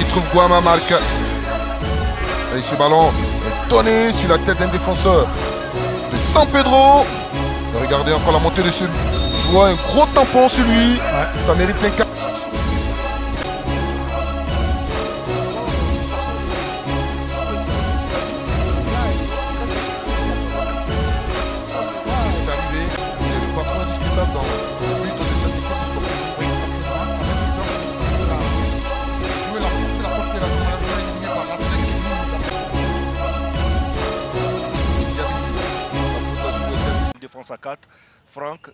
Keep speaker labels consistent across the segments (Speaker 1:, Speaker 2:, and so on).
Speaker 1: trouve Guama marque. Et ce ballon est donné sur la tête d'un défenseur de San Pedro. Et regardez encore la montée de ce joueur, un gros tampon sur lui. Ouais. Ça mérite un cas.
Speaker 2: Défense à 4, Franck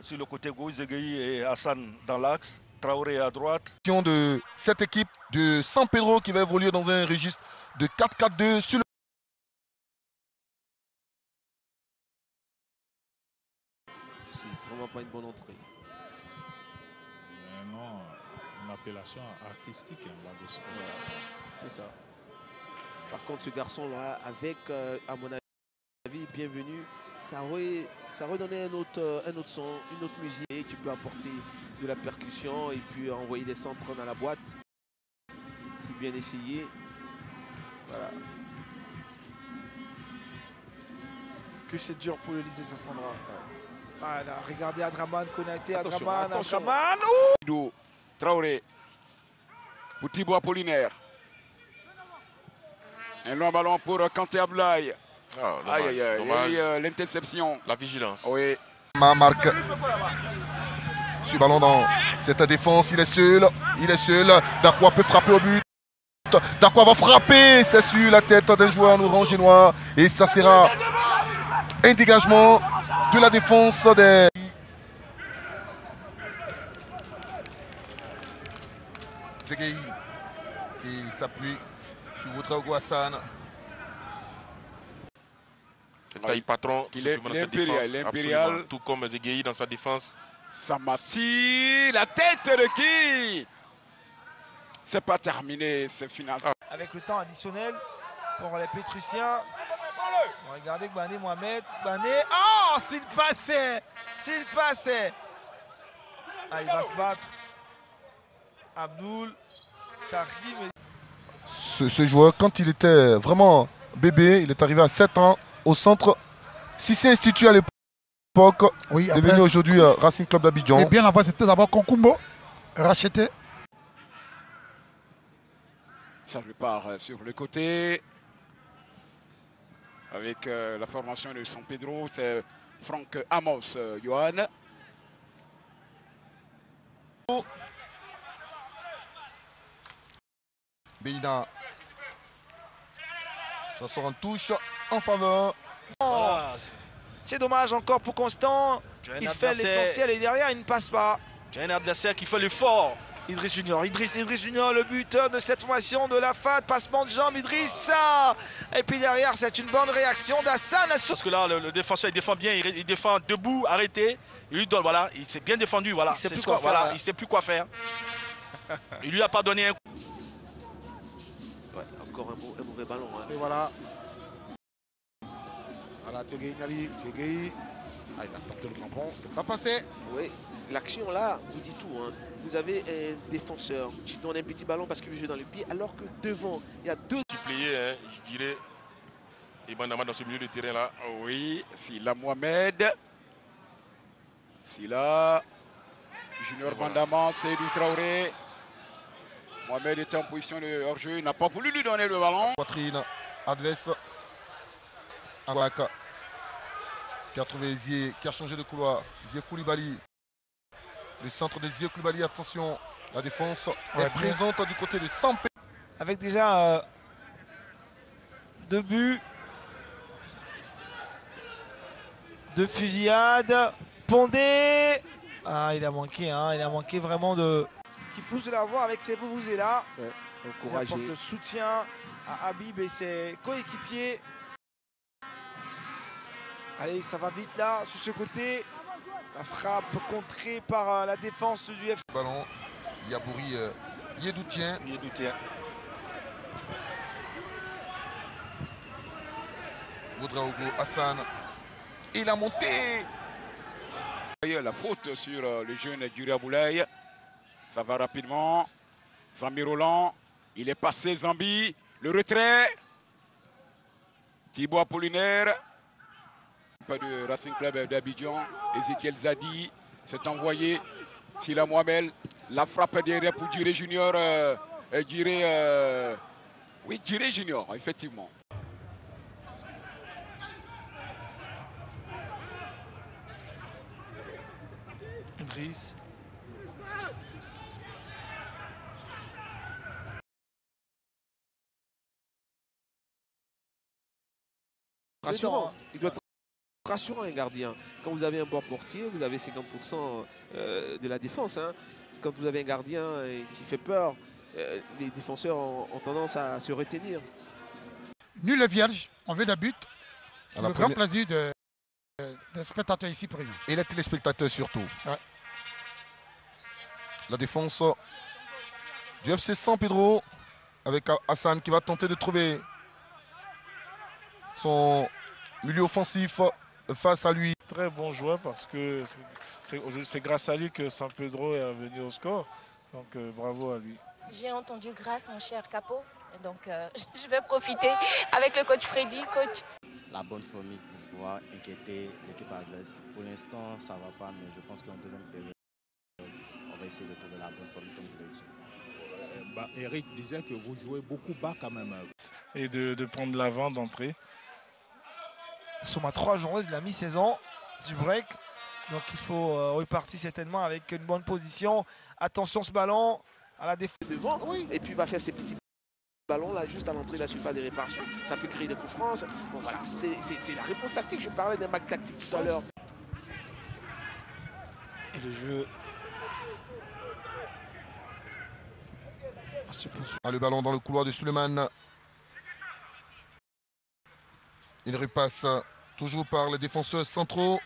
Speaker 2: sur le côté gauche, Zegueï et Hassan dans l'axe, Traoré à droite.
Speaker 1: De cette équipe de San Pedro qui va évoluer dans un registre de 4-4-2 sur le...
Speaker 3: C'est vraiment pas une bonne entrée.
Speaker 4: Mais non, une appellation artistique,
Speaker 3: C'est ça. Par contre, ce garçon-là, avec, à mon avis, bienvenu, ça aurait donné un autre son, une autre musique. Tu peux apporter de la percussion et puis envoyer des centres dans la boîte. C'est bien essayé. Voilà.
Speaker 5: Que c'est dur pour le lycée Sassandra. Voilà, regardez Adraman, Konaté,
Speaker 3: Attention,
Speaker 5: Adraman,
Speaker 3: attention.
Speaker 5: Adraman.
Speaker 6: Traoré. Pour Thibaut Apollinaire. Un long ballon pour Kanté Ablaye.
Speaker 7: Ah,
Speaker 6: Aïe,
Speaker 7: dommage.
Speaker 6: aïe, aïe, l'interception.
Speaker 7: La vigilance.
Speaker 6: Oui.
Speaker 1: Ma marque. Ce ballon dans cette défense, il est seul. Il est seul. Darkwa peut frapper au but. Darkwa va frapper. C'est sur la tête d'un joueur oranginois. Et ça sera un dégagement de la défense des... Zegueï qui s'appuie sur Ouedraogo Hassan.
Speaker 7: C'est taille patron qui
Speaker 6: est l'impérial.
Speaker 7: Tout comme Zegueï dans sa défense.
Speaker 6: Samassi, la tête de qui? C'est pas terminé, c'est final.
Speaker 5: Avec le temps additionnel pour les Pétruciens. Regardez Bané Mohamed. Bané. Oh, s'il passait. S'il passait. Ah, il va se battre. Abdoul. Karim.
Speaker 1: Ce joueur, quand il était vraiment bébé, il est arrivé à 7 ans au centre Cissé Institut à l'époque, oui, devenu aujourd'hui Racing Club d'Abidjan.
Speaker 8: Et bien avant, c'était d'abord Konkumbo, racheté.
Speaker 6: Ça repart sur le côté. Avec la formation de San Pedro, c'est Franck Amos, Johan.
Speaker 1: Beina. Ça sort en touche en faveur.
Speaker 5: Voilà, c'est dommage encore pour Constant. Il fait l'essentiel et derrière il ne passe pas.
Speaker 2: Tu as un adversaire qui fait l'effort.
Speaker 5: Idriss Junior, Idriss Junior, le buteur de cette formation de la FAD, passement de jambes, Idriss. Et puis derrière, c'est une bonne réaction d'Hassan.
Speaker 2: Parce que là, le défenseur, il défend bien, il défend debout, arrêté. Il lui donne, voilà, il s'est bien défendu, voilà.
Speaker 5: Il sait plus quoi faire.
Speaker 2: Voilà, il sait plus quoi faire. Il lui a pas donné un coup.
Speaker 3: Ouais, encore un mauvais ballon. Hein.
Speaker 8: Et voilà. Voilà, Tegueï Nali, Tegueï. Ah, il a tenté le crampon, c'est pas passé.
Speaker 3: Oui, l'action là, vous dit tout. Hein. Vous avez un défenseur qui donne un petit ballon parce qu'il veut jouer dans le pied, alors que devant, il y a deux...
Speaker 7: Supplié, hein, je dirais, et Bandama dans ce milieu de terrain là.
Speaker 6: Oui, Silla Mohamed. Silla. Junior Bandama, Seydou Traoré. Mohamed était en position de hors-jeu, il n'a pas voulu lui donner le ballon.
Speaker 1: Poitrine adverse. Amaka qui a trouvé Zié, qui a changé de couloir. Zié Koulibaly. Le centre de Zié Koulibaly, attention, la défense est présente du côté de San Pedro.
Speaker 5: Avec déjà 2 buts, 2 fusillades. Pondé. Ah, il a manqué, hein, il a manqué vraiment de... Qui pousse la voie avec ses Vuvuzela.
Speaker 3: Ouais,
Speaker 5: ils apportent le soutien à Habib et ses coéquipiers. Allez, ça va vite là, sur ce côté. La frappe contrée par la défense du FC.
Speaker 1: Ballon, Yabouri Yedoutien. Ouedraogo Hassan. Et la montée.
Speaker 6: La faute sur le jeune Djuri Aboulaye. Ça va rapidement. Zamir Roland. Il est passé Zambi. Le retrait. Thibaut Apollinaire. Pas de Racing Club d'Abidjan. Ezekiel Zadi s'est envoyé. Sila Mohamed. La frappe derrière pour Djiré Junior. Oui, Djiré Junior, effectivement.
Speaker 5: Idriss.
Speaker 3: Rassurant. Il doit être rassurant un gardien. Quand vous avez un bon portier, vous avez 50% de la défense. Hein. Quand vous avez un gardien qui fait peur, les défenseurs ont tendance à se retenir.
Speaker 9: Nul est vierge, on veut des buts.
Speaker 1: À la
Speaker 9: Le grand plaisir des spectateurs ici présents.
Speaker 1: Et les téléspectateurs surtout.
Speaker 9: Ouais.
Speaker 1: La défense du FC San Pedro avec Hassan qui va tenter de trouver son milieu offensif face à lui.
Speaker 4: Très bon joueur parce que c'est grâce à lui que San Pedro est revenu au score. Donc bravo à lui.
Speaker 10: J'ai entendu grâce mon cher Capo. Donc je vais profiter avec le coach Freddy. Coach.
Speaker 11: La bonne formule pour pouvoir inquiéter l'équipe adverse. Pour l'instant, ça ne va pas, mais je pense qu'en deuxième période, on va essayer de trouver la bonne formule comme je l'ai dit.
Speaker 4: Eric disait que vous jouez beaucoup bas quand même. Et de prendre l'avant d'entrée.
Speaker 5: Nous sommes à 3 journées de la mi-saison du break. Donc il faut repartir certainement avec une bonne position. Attention ce ballon à la défense.
Speaker 3: Devant, oui. Et puis il va faire ses petits ballons là juste à l'entrée de la surface de réparation. Ça peut créer des coups francs. Bon voilà, c'est la réponse tactique. Je parlais d'un match tactique tout à l'heure.
Speaker 5: Et le jeu se poursuit.
Speaker 1: Le ballon dans le couloir de Suleiman. Il repasse toujours par les défenseurs centraux.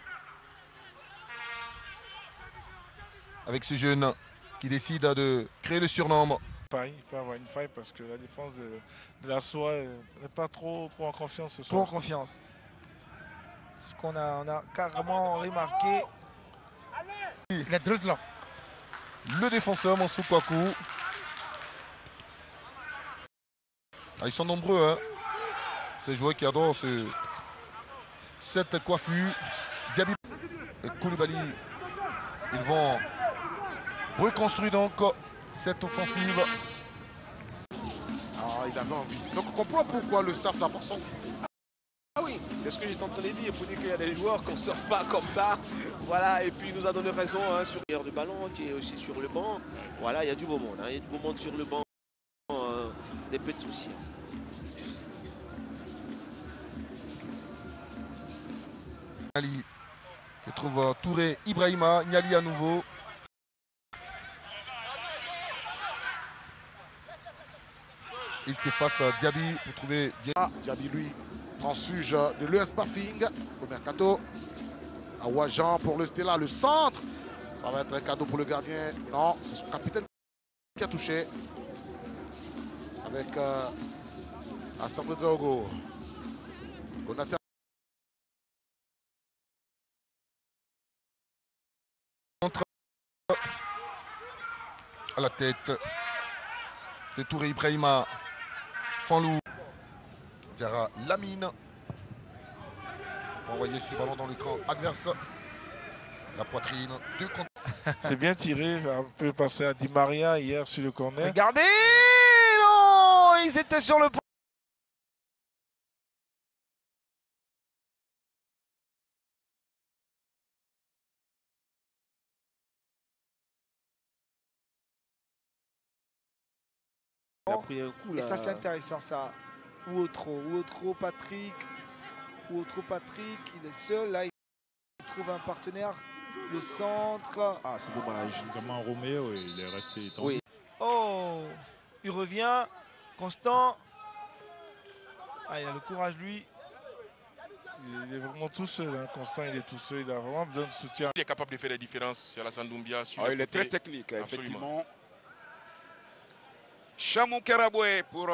Speaker 1: Avec ce jeune qui décide de créer le surnombre.
Speaker 4: Il peut avoir une faille parce que la défense de la SOA n'est pas trop en confiance ce
Speaker 5: Trop en
Speaker 4: soir.
Speaker 5: confiance. C'est ce qu'on a carrément remarqué.
Speaker 9: Les dreadlocks.
Speaker 1: Le défenseur Mansou Kwaku. Ils sont nombreux, hein. Ces joueurs qui adorent cette coiffure. Diaby et Koulibaly, ils vont reconstruire donc cette offensive.
Speaker 8: Ah, il avait envie. Donc on comprend pourquoi le staff n'a pas sorti.
Speaker 3: Ah oui, c'est ce que j'étais en train de dire. Pour dire qu'il y a des joueurs qu'on ne sort pas comme ça. Voilà, et puis il nous a donné raison hein, sur le ballon qui est aussi sur le banc. Voilà, il y a du beau monde. Hein. Il y a du beau monde sur le banc des Pétrusiens.
Speaker 1: Niali qui trouve Touré Ibrahima. Niali à nouveau. Il s'efface à Diaby pour trouver...
Speaker 8: Diaby, lui, transfuge de l'ES Baffing au mercato. Awajan pour le Stella, le centre. Ça va être un cadeau pour le gardien. Non, c'est son capitaine qui a touché. Avec Assandre Drogo. Jonathan.
Speaker 1: À la tête de Touré Ibrahima. Fanlou. Diarra Lamine. Envoyer ce ballon dans le camp adverse. La poitrine. 2 contre.
Speaker 4: C'est bien tiré. Ça peut passer à Di Maria hier sur le corner.
Speaker 5: Regardez, non, ils étaient sur le point.
Speaker 3: Il a pris un coup là.
Speaker 5: Et ça c'est intéressant ça. Ouotro Patrick. Ouotro Patrick, il est seul là. Il trouve un partenaire. Le centre.
Speaker 3: Ah c'est dommage.
Speaker 4: Évidemment Roméo, il est resté étendu.
Speaker 3: Oui.
Speaker 5: Oh, il revient. Constant. Ah, il a le courage lui.
Speaker 4: Il est vraiment tout seul, hein. Constant, il est tout seul. Il a vraiment besoin de soutien.
Speaker 7: Il est capable de faire des différences sur Alassane Doumbia.
Speaker 6: Il est très technique, effectivement. Chamou Karaboué pour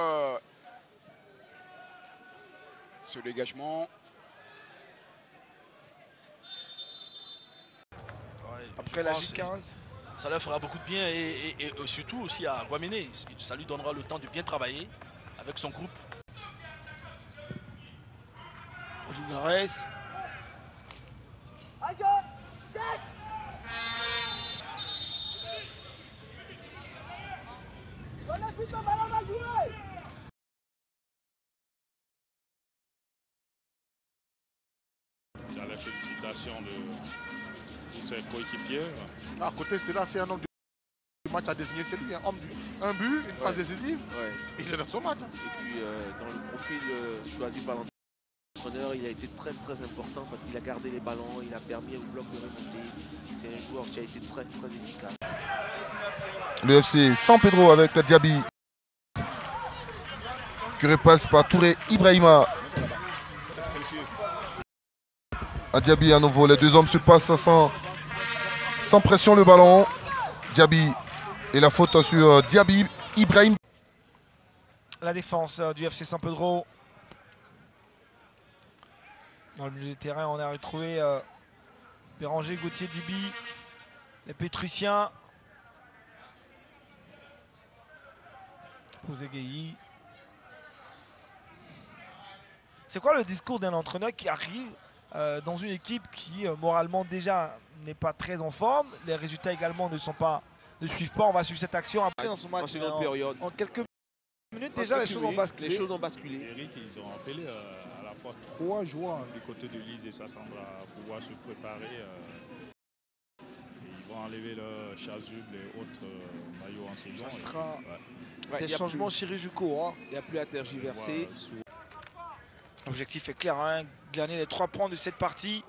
Speaker 6: ce dégagement.
Speaker 5: Après la J15.
Speaker 12: Ça leur fera beaucoup de bien et surtout aussi à Guamene. Ça lui donnera le temps de bien travailler avec son groupe.
Speaker 5: Olivares.
Speaker 4: Les félicitations de tous ses coéquipiers.
Speaker 8: À côté, c'était là, c'est un homme du match à désigner, c'est lui. Un but, une passe décisive. Il est dans son match.
Speaker 3: Et puis, dans le profil choisi par l'entraîneur, il a été très important parce qu'il a gardé les ballons, il a permis au bloc de remonter. C'est un joueur qui a été très efficace.
Speaker 1: Le FC San Pedro avec Diaby. Qui repasse par Touré Ibrahima. Diaby à nouveau, les deux hommes se passent sans pression le ballon. Diaby et la faute sur Diaby, Ibrahim.
Speaker 5: La défense du FC San Pedro. Dans le milieu du terrain, on a retrouvé Béranger, Gauthier, Diby, les Pétruciens. Pouzegueyi. C'est quoi le discours d'un entraîneur qui arrive dans une équipe qui moralement déjà n'est pas très en forme, les résultats également ne suivent pas. On va suivre cette action après dans son match.
Speaker 3: En seconde période.
Speaker 5: En quelques minutes déjà, les choses ont basculé.
Speaker 3: Les choses ont basculé.
Speaker 4: Eric, ils ont appelé à la fois 3 joueurs du côté de Lise et Sassandra à pouvoir se préparer. Et ils vont enlever le chasuble et autres maillots en saison.
Speaker 5: Ça sera des
Speaker 3: y a
Speaker 5: changements
Speaker 3: plus-
Speaker 5: chirurgicaux. Hein.
Speaker 3: Il n'y a plus à tergiverser.
Speaker 5: L'objectif est clair, hein, gagner les 3 points de cette partie.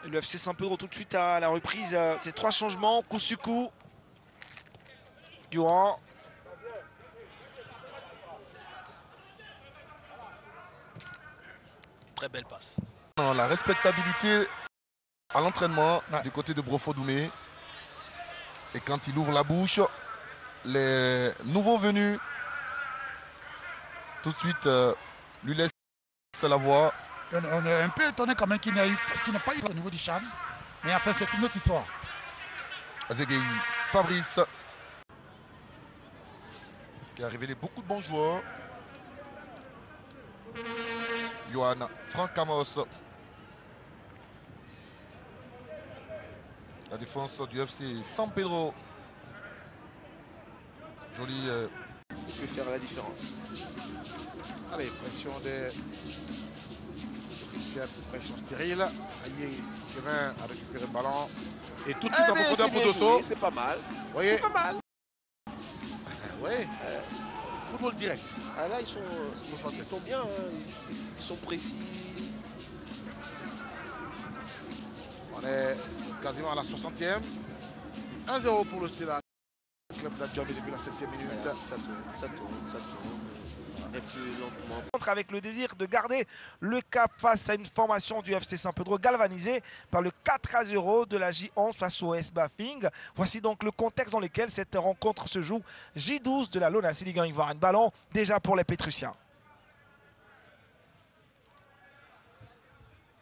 Speaker 5: Et le FC San Pedro tout de suite à la reprise. Ces 3 changements, coup sur coup. Durant.
Speaker 12: Très belle passe.
Speaker 1: Dans la respectabilité à l'entraînement du côté de Brofo Doumé. Et quand il ouvre la bouche, les nouveaux venus tout de suite lui laissent la voix.
Speaker 9: On est un peu étonné quand même qu'il n'ait pas eu au niveau du CHAN. Mais enfin, c'est une autre histoire.
Speaker 1: Azegueyi, Fabrice, qui a révélé beaucoup de bons joueurs. Johan, Franck Camos. La défense du FC San Pedro. Joli.
Speaker 3: Il peut faire la différence.
Speaker 8: Allez, pression des... pression stérile. Aïe, Kevin a récupéré le ballon. Et tout de suite en profondeur pour Dosso.
Speaker 3: C'est pas mal.
Speaker 8: Voyez.
Speaker 3: C'est pas mal.
Speaker 8: Oui. Football direct.
Speaker 3: Ah là, ils sont bien. Hein. Ils sont précis.
Speaker 8: On est quasiment à la 60e. 1-0 pour le Stella. Club d'Adjamé depuis la 7e minute.
Speaker 3: Voilà, ça tourne. Un peu lentement.
Speaker 5: Avec le désir de garder le cap face à une formation du FC San Pedro galvanisée par le 4-0 de la J11 face au S Bafing. Voici donc le contexte dans lequel cette rencontre se joue. J12 de la LONASE Ligue 1 Ivoirienne. Ballon déjà pour les Pétruciens.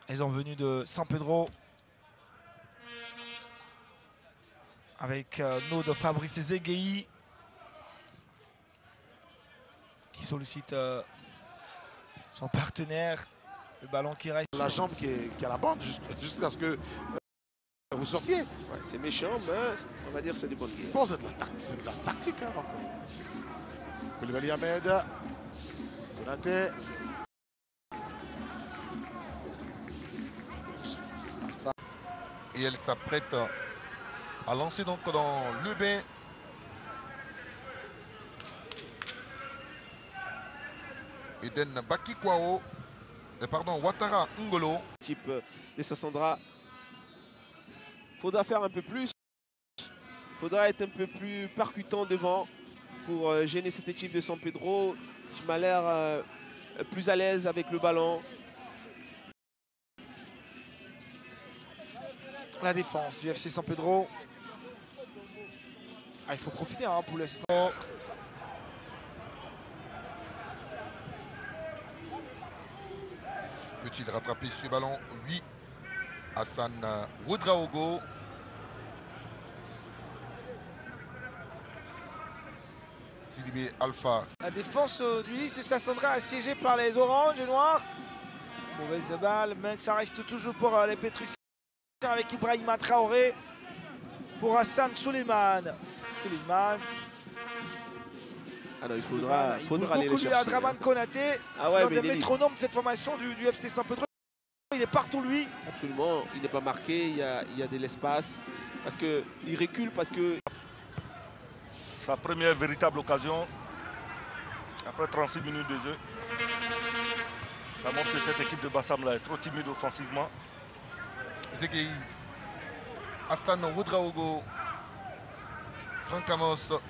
Speaker 5: Ils ont venu de San Pedro avec nos de Fabrice Zegueyi qui sollicite son partenaire. Le ballon qui reste.
Speaker 8: La jambe qui est à la bande jusqu'à ce que vous sortiez.
Speaker 3: Ouais, c'est méchant, mais on va dire que c'est des bonnes guerres.
Speaker 8: Bon, c'est de la tactique. Hein, Koulibaly Ahmed. Konaté.
Speaker 1: Et elle s'apprête à lancer donc dans le bain. Eden Bakikwao. Pardon, Ouattara Ngolo.
Speaker 3: L'équipe de Sassandra. Faudra faire un peu plus. Faudra être un peu plus percutant devant pour gêner cette équipe de San Pedro qui m'a l'air plus à l'aise avec le ballon.
Speaker 5: La défense du FC San Pedro. Ah, il faut profiter hein, pour l'assistant.
Speaker 1: Peut-il rattraper ce ballon? Oui. Hassan Ouedraogo. Sidibé Alpha.
Speaker 5: La défense du Lys de Sassandra assiégée par les oranges et noirs. Mauvaise balle, mais ça reste toujours pour les Pétrussiens avec Ibrahima Traoré. Pour Hassan Suleiman.
Speaker 3: Alors il faudra aller
Speaker 5: beaucoup
Speaker 3: les chercher.
Speaker 5: Lui à Draman Konaté,
Speaker 3: Ah ouais,
Speaker 5: l'un des
Speaker 3: mais
Speaker 5: métronomes de cette formation du FC Saint-Pédro. Il est partout lui.
Speaker 3: Absolument, il n'est pas marqué, il y a de l'espace. Parce qu'il recule parce que...
Speaker 2: Sa première véritable occasion, après 36 minutes de jeu. Ça montre que cette équipe de Bassam là est trop timide offensivement.
Speaker 1: Zegei, Hassan Ouedraogo, Franck Amos.